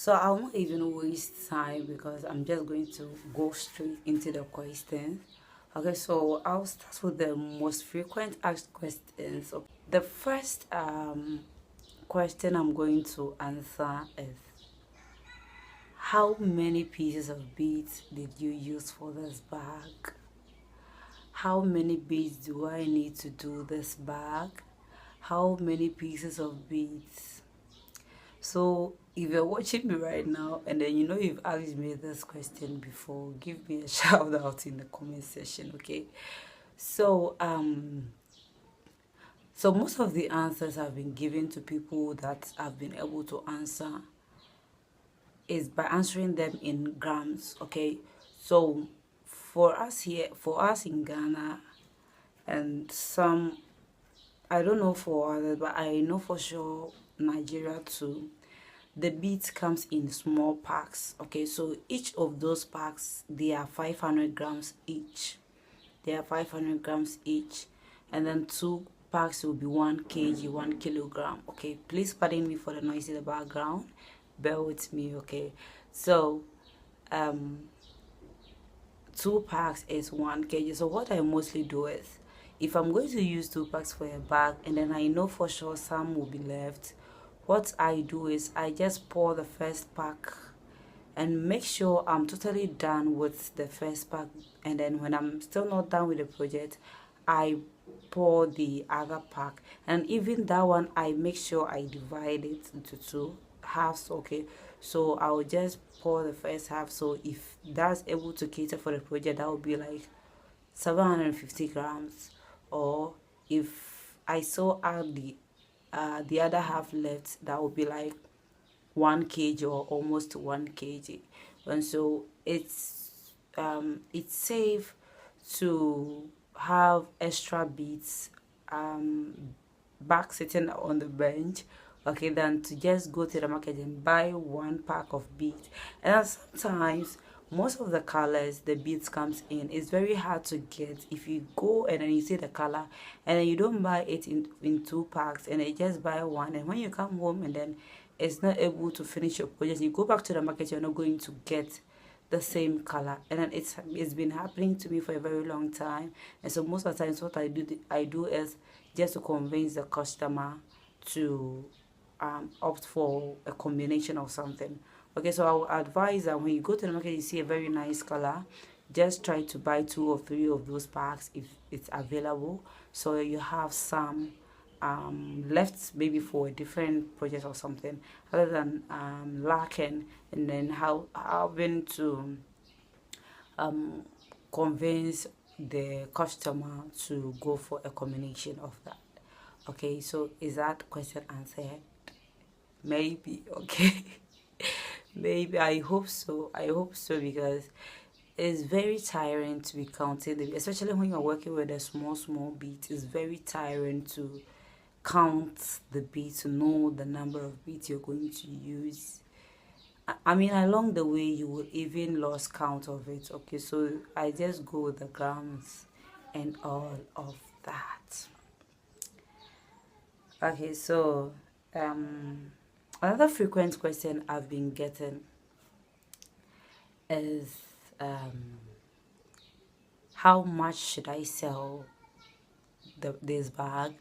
So I won't even waste time because I'm just going to go straight into the questions. Okay, so I'll start with the most frequent asked questions. So the first question I'm going to answer is, how many pieces of beads did you use for this bag? How many beads do I need to do this bag? How many pieces of beads? So if you're watching me right now and then you know you've asked me this question before, give me a shout out in the comment section, okay? So so most of the answers have been given to people that have been able to answer is by answering them in grams, okay? So for us here, for us in Ghana, and some, I don't know for others, but I know for sure Nigeria too, the beads comes in small packs, okay? So each of those packs, they are 500 grams each. They are 500 grams each, and then two packs will be 1 kg, 1 kilogram, okay? Please pardon me for the noise in the background, bear with me, okay? So um 2 packs is 1 kg. So what I mostly do is, if I'm going to use 2 packs for a bag and then I know for sure some will be left, what I do is I just pour the first pack and make sure I'm totally done with the first pack, and then when I'm still not done with the project, I pour the other pack, and even that one I make sure I divide it into two halves, okay? So I'll just pour the first half, so if that's able to cater for the project, that would be like 750 grams. Or if I still add the other half left, that would be like 1 kg or almost 1 kg. And so it's safe to have extra beads back sitting on the bench, okay, than to just go to the market and buy 1 pack of beads. And sometimes most of the colors the beads comes in, it's very hard to get. If you go and then you see the color and then you don't buy it in 2 packs and you just buy one, and when you come home and then it's not able to finish your project, you go back to the market, you're not going to get the same color. And then it's been happening to me for a very long time. And so most of the times what I do is just to convince the customer to opt for a combination of something. Okay, so I will advise that when you go to the market, you see a very nice color, just try to buy 2 or 3 of those packs if it's available, so you have some left maybe for a different project or something, other than lacking and then having to convince the customer to go for a combination of that. Okay, so is that question answered? Maybe, okay. Maybe, I hope so. I hope so, because it's very tiring to be counting the, especially when you're working with a small beat. It's very tiring to count the beats, to know the number of beats you're going to use. I mean, along the way you will even lose count of it, okay? So I just go with the grams and all of that. Okay, so another frequent question I've been getting is, how much should I sell this bag?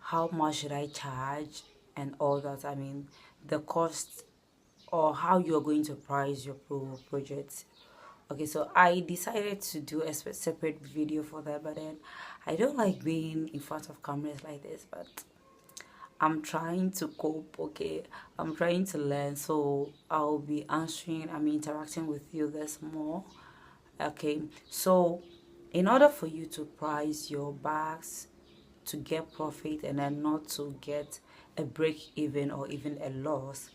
How much should I charge? And all that. I mean, the cost, or how you're going to price your project. Okay, so I decided to do a separate video for that, but then I don't like being in front of cameras like this, but I'm trying to cope, okay? I'm trying to learn, so I'll be answering, interacting with you this more, okay? So in order for you to price your bags to get profit and then not to get a break even or even a loss,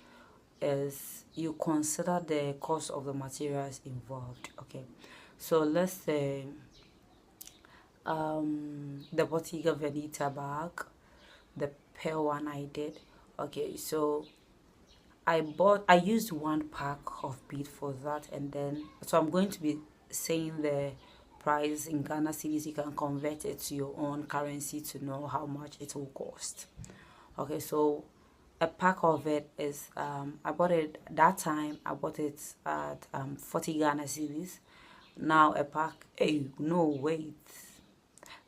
is you consider the cost of the materials involved, okay? So let's say the Bottega Veneta bag, the pearl one I did, okay? So I used 1 pack of bead for that, and then so I'm going to be saying the price in Ghana cedis. You can convert it to your own currency to know how much it will cost. Okay, so a pack of it is I bought it that time. I bought it at 40 Ghana cedis. Now a pack, hey, no, wait,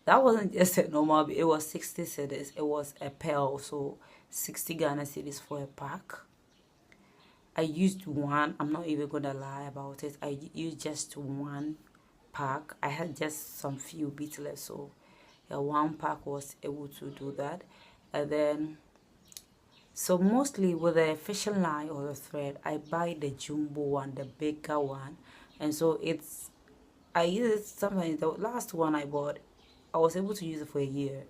that wasn't just a normal, it was 60 cedis. It was a pearl, so 60 Ghana cedis for a pack. I used one. I'm not even gonna lie about it. I used just one pack. I had just some few bits left, so yeah, one pack was able to do that. And then, so mostly with the fishing line or the thread, I buy the jumbo one, the bigger one. And so I use it sometimes. The last one I bought, I was able to use it for a year.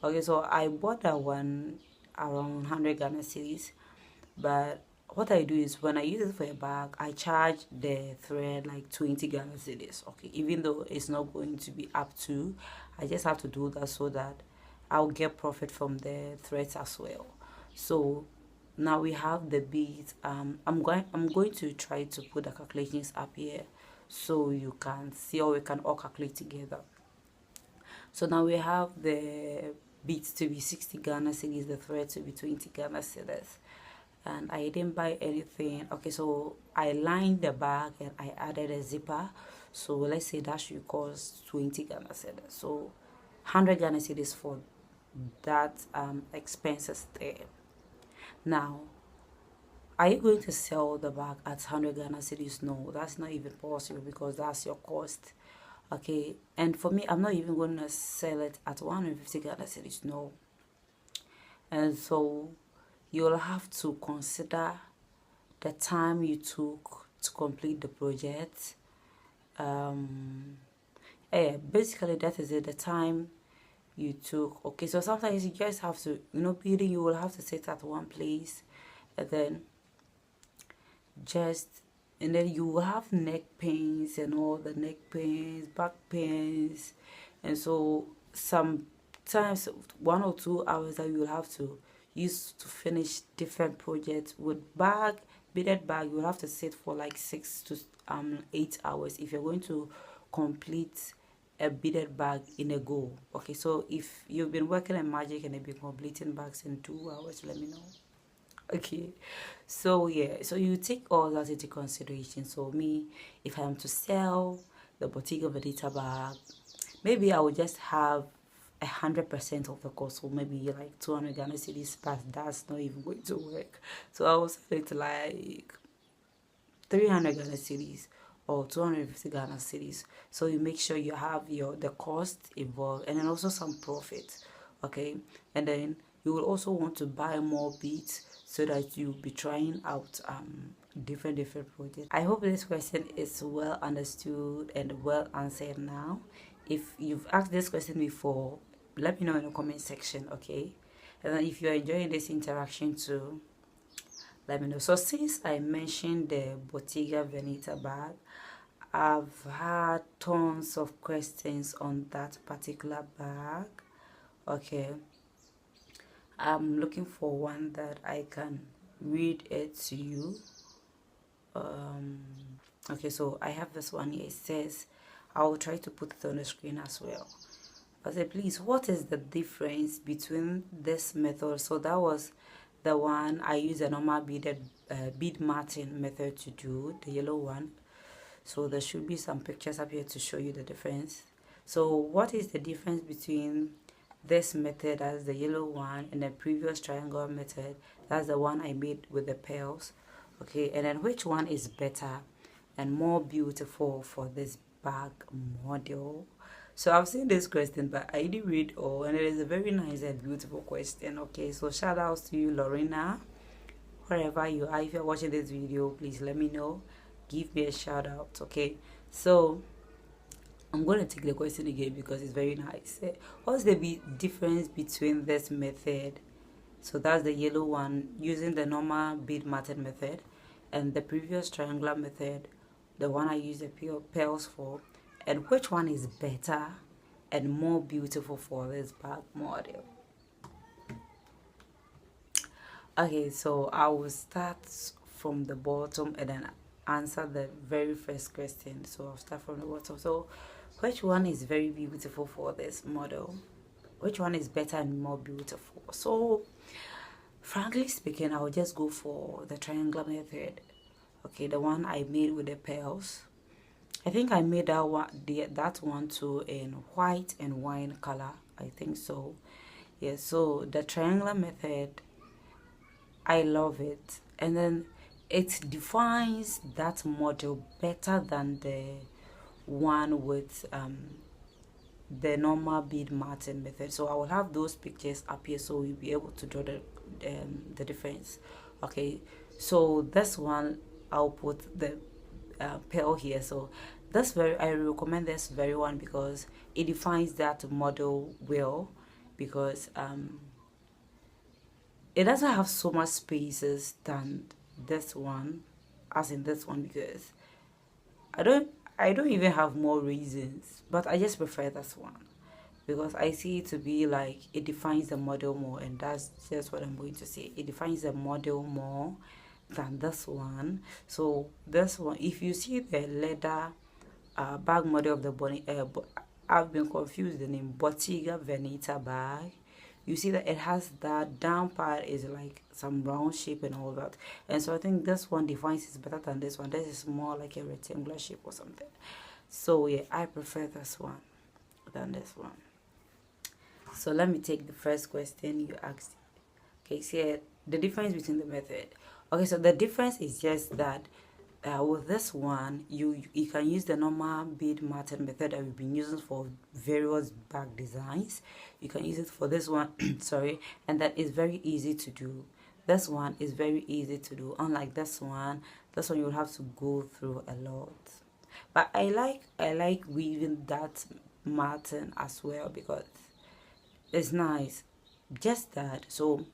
Okay, so I bought that one around 100 Ghana cedis. But what I do is when I use it for a bag, I charge the thread like 20 Ghana cedis. Okay, even though it's not going to be up to, I just have to do that so that I'll get profit from the threads as well. So now we have the beads. I'm going to try to put the calculations up here so you can see, or we can all calculate together. So now we have the beads to be 60 Ghana cedis, the thread to be 20 Ghana cedis. And I didn't buy anything. Okay, so I lined the bag and I added a zipper. So let's say that should cost 20 Ghana cedis. So 100 Ghana cedis for that expenses there. Now, are you going to sell the bag at 100 Ghana cedis? No, that's not even possible because that's your cost. Okay, and for me, I'm not even going to sell it at 150 Ghana cedis. No. And so you'll have to consider the time you took to complete the project. Basically that is it, the time you took. Okay, so sometimes you just have to, beading, you will have to sit at one place and then you will have neck pains and all the neck pains, back pains, and so sometimes 1 or 2 hours that you will have to use to finish different projects. With beaded bag, you will have to sit for like 6 to 8 hours if you're going to complete a beaded bag in a go. Okay, so if you've been working in magic and you've been completing bags in 2 hours, let me know. Okay, so yeah, so you take all that into consideration. So me, if I am to sell the Bottega Veneta bag, maybe I will just have 100% of the cost, or maybe like 200 Ghana cedis, but that's not even going to work. So I will sell it like 300 Ghana cedis or 250 Ghana cedis. So you make sure you have the cost involved and then also some profit. Okay, and then you will also want to buy more beads so that you'll be trying out different projects. I hope this question is well understood and well answered now. If you've asked this question before, let me know in the comment section. Okay, and then if you're enjoying this interaction too, let me know. So since I mentioned the Bottega Veneta bag, I've had tons of questions on that particular bag. Okay, I'm looking for one that I can read it to you. Okay, so I have this one here. It says, I will try to put it on the screen as well. I said, please, what is the difference between this method? So that was the one I use a normal bead matting method to do, the yellow one. So there should be some pictures up here to show you the difference. So what is the difference between this method, as the yellow one, and the previous triangle method, that's the one I made with the pearls? Okay, and then which one is better and more beautiful for this bag model? So I've seen this question, but I didn't read all, and it is a very nice and beautiful question. Okay, so shout outs to you, Lorena, wherever you are. If you're watching this video, please let me know, give me a shout out. Okay, so I'm going to take the question again because it's very nice. What's the difference between this method, so that's the yellow one, using the normal bead matted method, and the previous triangular method, the one I use the pearls for, and which one is better and more beautiful for this bag model? Okay, so I will start from the bottom and then answer the very first question. So I'll start from the bottom. So which one is very beautiful for this model? Which one is better and more beautiful? So frankly speaking, I will just go for the triangular method. Okay, the one I made with the pearls. I think I made that one too in white and wine color. I think so. Yeah, so the triangular method, I love it. And then it defines that model better than the one with the normal bead matting method. So I will have those pictures up here so you'll be able to draw the difference. Okay, so this one I'll put the pearl here. So I recommend this very one because it defines that model well, because it doesn't have so much spaces than this one, as in this one, because I don't even have more reasons, but I just prefer this one because I see it to be like it defines the model more, and that's just what I'm going to say. It defines the model more than this one. So this one, if you see the leather bag model of the bunny, I've been confused the name Bottega Veneta bag. You see that it has that down part is like some round shape and all that, and so I think this one defines it better than this one. This is more like a rectangular shape or something. So yeah, I prefer this one than this one. So let me take the first question you asked. Okay, so the difference between the method. Okay, so the difference is just that with this one, you can use the normal bead matting method that we've been using for various bag designs. You can use it for this one, sorry, and that is very easy to do. This one is very easy to do. Unlike this one you will have to go through a lot. But I like weaving that matting as well because it's nice. Just that. So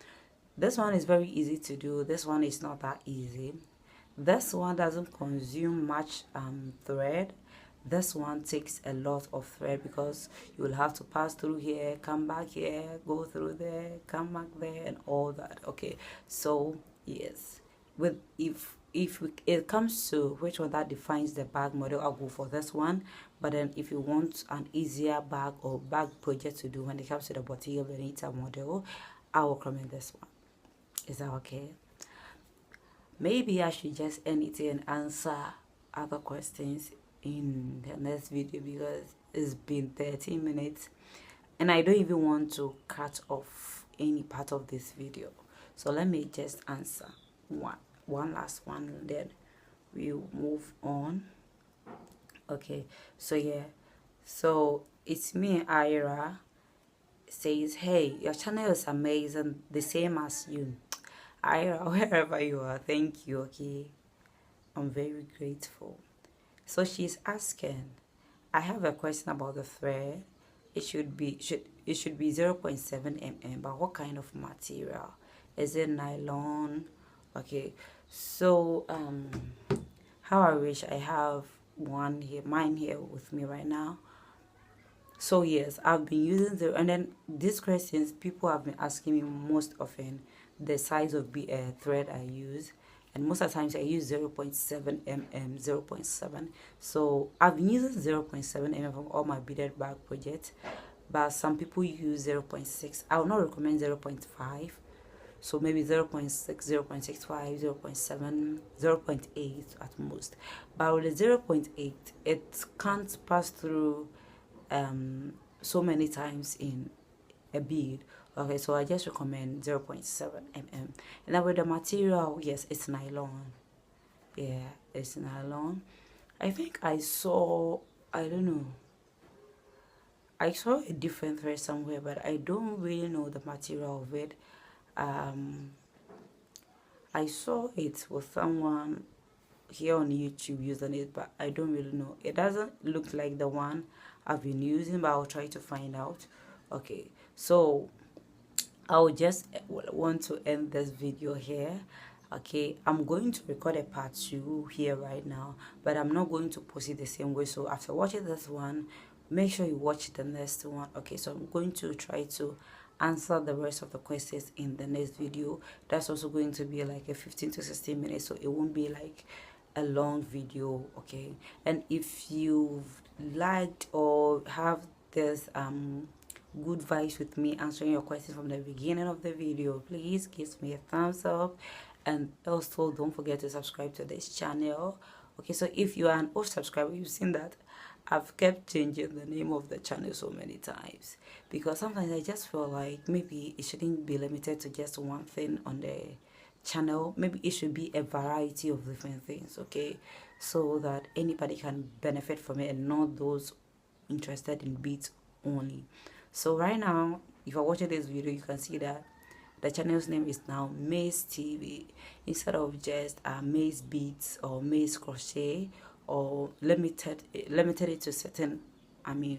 this one is very easy to do. This one is not that easy. This one doesn't consume much thread. This one takes a lot of thread because you will have to pass through here, come back here, go through there, come back there, and all that. Okay, so yes, with if it comes to which one that defines the bag model, I'll go for this one. But then if you want an easier bag or bag project to do when it comes to the Bottega Veneta model, I will recommend this one. Is that okay? Maybe I should just end it and answer other questions in the next video because it's been 13 minutes and I don't even want to cut off any part of this video. So let me just answer one last one and then we'll move on. Okay, so yeah, so it's me, Ira, says, hey, your channel is amazing, the same as you. Ira, wherever you are, thank you. Okay, I'm very grateful. So she's asking, I have a question about the thread. It should be 0.7 mm, but what kind of material? Is it nylon? Okay, so how I wish I have mine here with me right now. So yes, I've been using and then these questions people have been asking me most often the size of thread I use, and most of the times I use 0.7 mm, 0.7. So I've been using 0.7 mm from all my beaded bag projects, but some people use 0.6. I would not recommend 0.5. So maybe 0.6, 0.65, 0.7, 0.8 at most. But with the 0.8, it can't pass through so many times in a bead. Okay, so I just recommend 0.7 mm. And then with the material, yes, it's nylon. Yeah, it's nylon. I think I saw, I don't know, I saw a different thread somewhere, but I don't really know the material of it. I saw it with someone here on YouTube using it, but I don't really know. It doesn't look like the one I've been using, but I'll try to find out. Okay, so I'll just want to end this video here. Okay, I'm going to record a part 2 here right now, but I'm not going to post it the same way. So after watching this one, make sure you watch the next one. Okay, so I'm going to try to answer the rest of the questions in the next video. That's also going to be like a 15 to 16 minutes, so it won't be like a long video. Okay, and if you've liked or have this good vibes with me answering your questions from the beginning of the video, please give me a thumbs up, and also don't forget to subscribe to this channel. Okay, so if you are an old subscriber, you've seen that I've kept changing the name of the channel so many times, because sometimes I just feel like maybe it shouldn't be limited to just one thing on the channel. Maybe it should be a variety of different things, okay, so that anybody can benefit from it and not those interested in beats only. So right now, if you're watching this video, you can see that the channel's name is now Maze TV, instead of just Maze Beats or Maze Crochet, or limited it to certain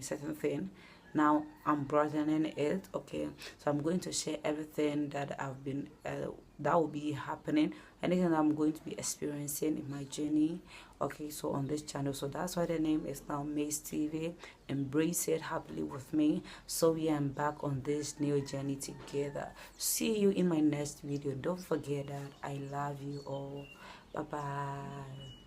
certain thing. Now I'm broadening it, okay, so I'm going to share everything that I've been that will be happening, anything that I'm going to be experiencing in my journey, okay, so on this channel. So that's why the name is now Maze TV. Embrace it happily with me, so we are back on this new journey together. See you in my next video. Don't forget that I love you all. Bye bye.